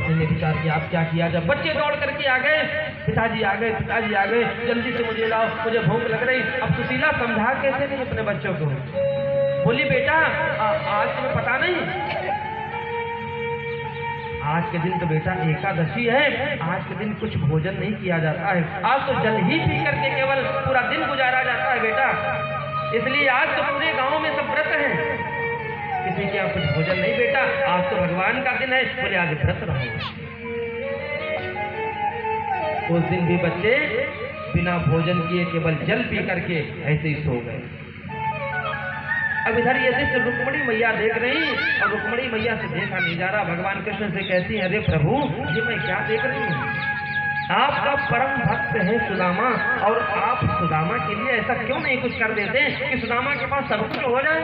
माता ने विचार किया अब क्या किया। जब बच्चे दौड़ करके आ गए, पिताजी आ गए, पिताजी आ गए, जल्दी से मुझे लाओ, मुझे भूख लग रही। अब सुशीला समझा कैसे नहीं अपने बच्चों को। बोली बेटा आज तुम्हें पता नहीं, आज के दिन तो बेटा एकादशी है, आज के दिन कुछ भोजन नहीं किया जाता है, आज तो जल ही पी करके केवल पूरा दिन गुजारा जाता है बेटा, इसलिए आज तो पूरे गांव में सब व्रत हैं, किसी के यहाँ कुछ भोजन नहीं बेटा, आज तो भगवान का दिन है। बोले आज व्रत रहो। उस दिन भी बच्चे बिना भोजन किए केवल जल पी करके ऐसे ही सो गए। अब इधर ये दृश्य रुक्मिणी मैया देख रही और रुक्मिणी मैया से देखा नहीं जा रहा। भगवान कृष्ण से कहती है अरे प्रभु ये मैं क्या देख रही हूँ, आपका परम भक्त है सुदामा और आप सुदामा के लिए ऐसा क्यों नहीं कुछ कर देते कि सुदामा के पास सब कुछ हो जाए।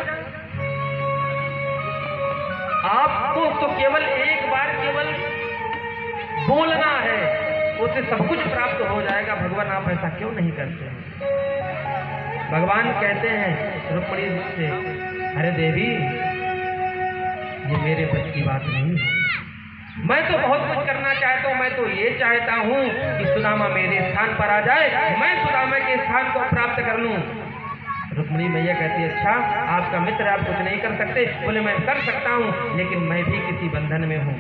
आपको तो केवल एक बार केवल बोलना है, उससे सब कुछ प्राप्त हो जाएगा। भगवान आप ऐसा क्यों नहीं करते हैं। भगवान कहते हैं रुक्मिणी से अरे देवी ये मेरे बस की बात नहीं है, मैं तो बहुत कुछ करना चाहता हूँ, मैं तो ये चाहता हूँ कि सुदामा मेरे स्थान पर आ जाए, मैं सुदामा के स्थान को प्राप्त कर लूँ। रुक्मिणी मैया कहती है अच्छा आपका मित्र आप कुछ नहीं कर सकते। बोले मैं कर सकता हूँ लेकिन मैं भी किसी बंधन में हूँ।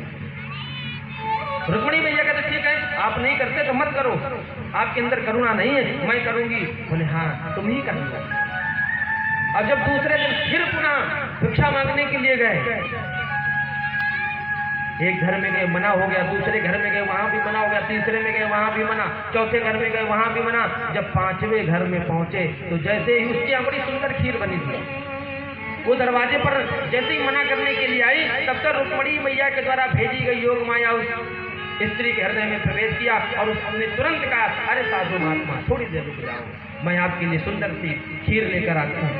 रुक्मिणी मैया कहते ठीक है आप नहीं करते तो मत करो, आपके अंदर करुणा नहीं है, मैं करूंगी। बोले हाँ तुम ही करूंगा। अब जब दूसरे दिन फिर पुनः भिक्षा मांगने के लिए गए, एक घर में गए मना हो गया, दूसरे घर में गए वहां भी मना हो गया, तीसरे में गए वहां भी मना, चौथे घर में गए वहां भी मना। जब पांचवें घर में पहुंचे तो जैसे ही उसकी यहाँ बड़ी सुंदर खीर बनी थी, वो दरवाजे पर जैसे ही मना करने के लिए आई तब तक रुक्मिणी मैया के द्वारा भेजी गई योग माया उस स्त्री के हृदय में प्रवेश किया और उसने तुरंत कहा अरे साधु महात्मा थोड़ी देर रुक जाओ, मैं आपके लिए सुंदर सी खीर लेकर आता हूँ।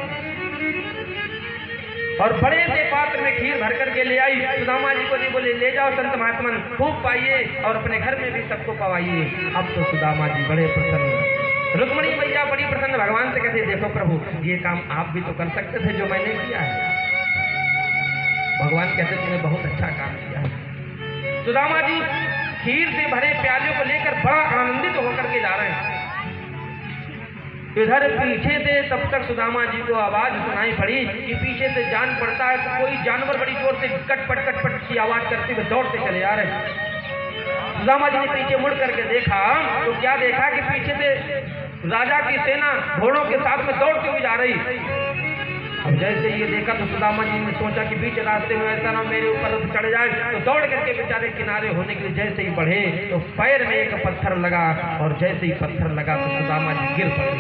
और बड़े से पात्र में खीर भर करके ले आई। सुदामा जी को जी बोले ले जाओ संत महात्मन खूब पाइए और अपने घर में भी सबको पवाइए। अब तो सुदामा जी बड़े प्रसन्न, रुक्मिणी मैया बड़ी प्रसन्न, भगवान से कहते देखो प्रभु ये काम आप भी तो कर सकते थे जो मैंने किया है। भगवान कहते तुमने बहुत अच्छा काम किया है। सुदामा जी खीर से भरे प्यालियों को लेकर बड़ा आनंदित होकर के जा रहे हैं। इधर पीछे से तब तक सुदामा जी को आवाज सुनाई पड़ी कि पीछे से जान पड़ता है तो कोई जानवर बड़ी जोर से कटपट की आवाज करते हुए दौड़ते चले आ रहे हैं। सुदामा जी ने पीछे मुड़ करके देखा तो क्या देखा कि पीछे से राजा की सेना घोड़ों के साथ में दौड़ती हुई जा रही। अब जैसे ये देखा तो सुदामा जी ने सोचा कि बीच रास्ते में ऐसा ना मेरे ऊपर चढ़ जाए, तो दौड़ करके बेचारे किनारे होने के लिए जैसे ही बढ़े तो पैर में एक पत्थर लगा और जैसे ही पत्थर लगा तो सुदामा जी गिर पड़े।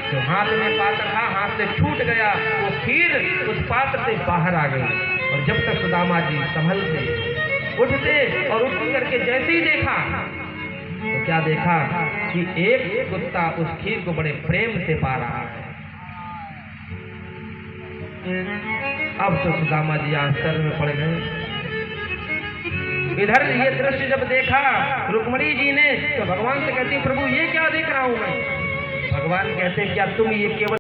तो हाथ में पात्र था हाथ से छूट गया, वो खीर उस पात्र से बाहर आ गई। और जब तक सुदामा जी संभलते उठते और उठ करके जैसे ही देखा तो क्या देखा कि एक कुत्ता उस खीर को बड़े प्रेम से पा रहा है। अब तो सुदामा जी आश्चर्य में पड़ गए। इधर ये दृश्य जब देखा रुक्मिणी जी ने तो भगवान से कहती प्रभु ये क्या देख रहा हूं मैं। भगवान कहते क्या तुम ये केवल